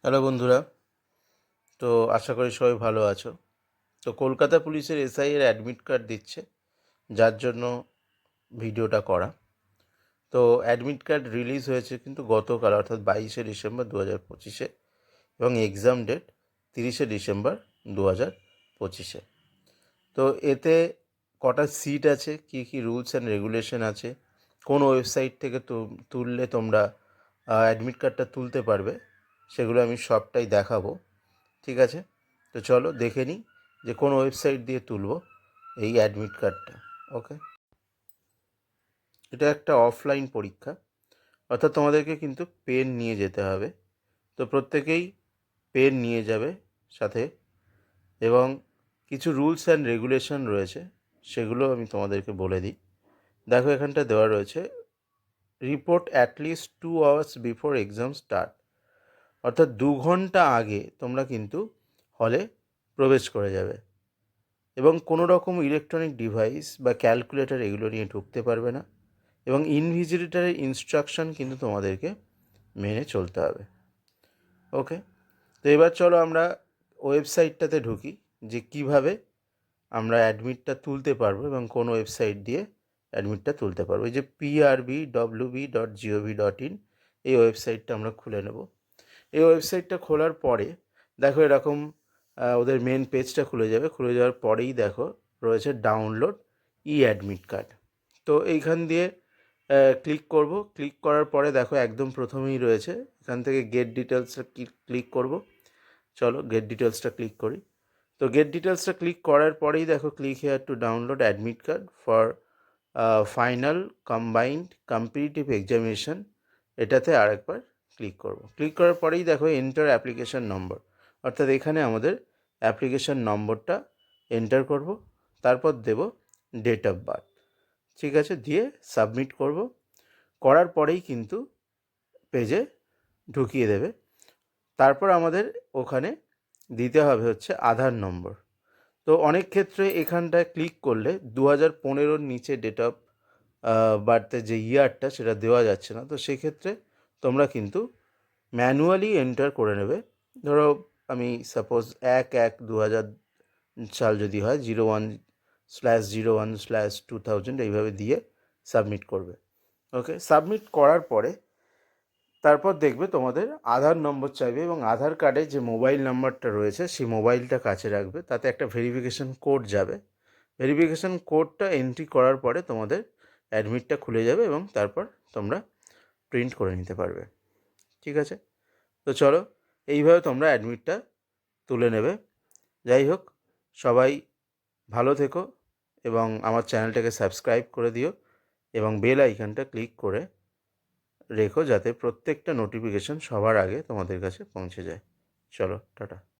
Hello বন্ধুরা, তো আশা করি সবাই ভালো আছো। তো কলকাতা পুলিশের এসআই এর অ্যাডমিট কার্ড দিচ্ছে, যার জন্য ভিডিওটা করা। তো অ্যাডমিট কার্ড রিলিজ হয়েছে কিন্তু গতকাল, অর্থাৎ 22শে ডিসেম্বর 2025-এ, এবং এক্সাম ডেট 30শে ডিসেম্বর 2025-এ। তো এতে কটা সিট আছে, কী কী রুলস অ্যান্ড রেগুলেশন আছে, কোন ওয়েবসাইট থেকে তুললে তোমরা অ্যাডমিট কার্ডটা তুলতে পারবে, সেগুলো আমি সবটাই দেখাবো। ঠিক আছে, তো চলো দেখে নিই যে কোন ওয়েবসাইট দিয়ে তুলব এই অ্যাডমিট কার্ডটা। ওকে, এটা একটা অফলাইন পরীক্ষা, অর্থাৎ তোমাদেরকে কিন্তু পেন নিয়ে যেতে হবে। তো প্রত্যেকেই পেন নিয়ে যাবে সাথে, এবং কিছু রুলস অ্যান্ড রেগুলেশন রয়েছে, সেগুলো আমি তোমাদেরকে বলে দিই। দেখো, এখানটা দেওয়া রয়েছে report at least 2 hours before exam start, অর্থাৎ 2 ঘন্টা আগে তোমরা কিন্তু হলে প্রবেশ করে যাবে, এবং কোনো রকম ইলেকট্রনিক ডিভাইস বা ক্যালকুলেটর এগুলো নিয়ে ঢুকতে পারবে না, এবং ইনভিজিলেটরের ইনস্ট্রাকশন কিন্তু তোমাদেরকে মেনে চলতে হবে। ওকে, তো এবার চলো আমরা ওয়েবসাইটটাতে ঢুকি, যে কিভাবে আমরা অ্যাডমিটটা তুলতে পারবো এবং কোন ওয়েবসাইট দিয়ে অ্যাডমিটটা তুলতে পারবো। এই যে PRBWB.gov.in, এই ওয়েবসাইটটা আমরা খুলে নেব। এই ওয়েবসাইটটা খোলার পরে দেখো এরকম ওদের মেন পেজটা খুলে যাবে। খুলে যাওয়ার পরেই দেখো রয়েছে ডাউনলোড অ্যাডমিট কার্ড। তো এইখান দিয়ে ক্লিক করব। ক্লিক করার পরে দেখো একদম প্রথমেই রয়েছে এখান থেকে গেট ডিটেলসটা ক্লিক করব। চলো গেট ডিটেলসটা ক্লিক করি। তো গেট ডিটেলসটা ক্লিক করার পরেই দেখো click here to download admit card for final combined competitive examination, এটাতে আরেকবার ক্লিক করব। ক্লিক করার পরেই দেখো এন্টার অ্যাপ্লিকেশন নম্বর, অর্থাৎ এখানে আমাদের অ্যাপ্লিকেশন নম্বরটা এন্টার করব, তারপর দেব ডেট অফ বার্থ। ঠিক আছে, দিয়ে সাবমিট করব। করার পরেই কিন্তু পেজে ঢুকিয়ে দেবে। তারপর আমাদের ওখানে দিতে হবে হচ্ছে আধার নম্বর। তো অনেক ক্ষেত্রে এখানটায় ক্লিক করলে 2015-র নিচে ডেট অফ বার্থের যে ইয়ারটা সেটা দেওয়া যাচ্ছে না। তো সেক্ষেত্রে তোমরা কিন্তু ম্যানুয়ালি এন্টার করে নেবে। ধরো আমি সাপোজ 1/1/2000 সাল যদি হয়, 01/01/2000 এইভাবে দিয়ে সাবমিট করবে। ওকে, সাবমিট করার পরে তারপর দেখবে তোমাদের আধার নম্বর চাইবে, এবং আধার কার্ডে যে মোবাইল নাম্বারটা রয়েছে সেই মোবাইলটা কাছে রাখবে। তাতে একটা ভেরিফিকেশন কোড যাবে। ভেরিফিকেশন কোডটা এন্ট্রি করার পরে তোমাদের অ্যাডমিটটা খুলে যাবে, এবং তারপর তোমরা প্রিন্ট করে নিতে পারবে। ঠিক আছে, তো চলো এইভাবে তোমরা অ্যাডমিটটা তুলে নেবে। যাই হোক, সবাই ভালো থেকো, এবং আমার চ্যানেলটাকে সাবস্ক্রাইব করে দিও, এবং বেল আইকনটা ক্লিক করে রেখো, যাতে প্রত্যেকটা নোটিফিকেশন সবার আগে তোমাদের কাছে পৌঁছে যায়। চলো, টাটা।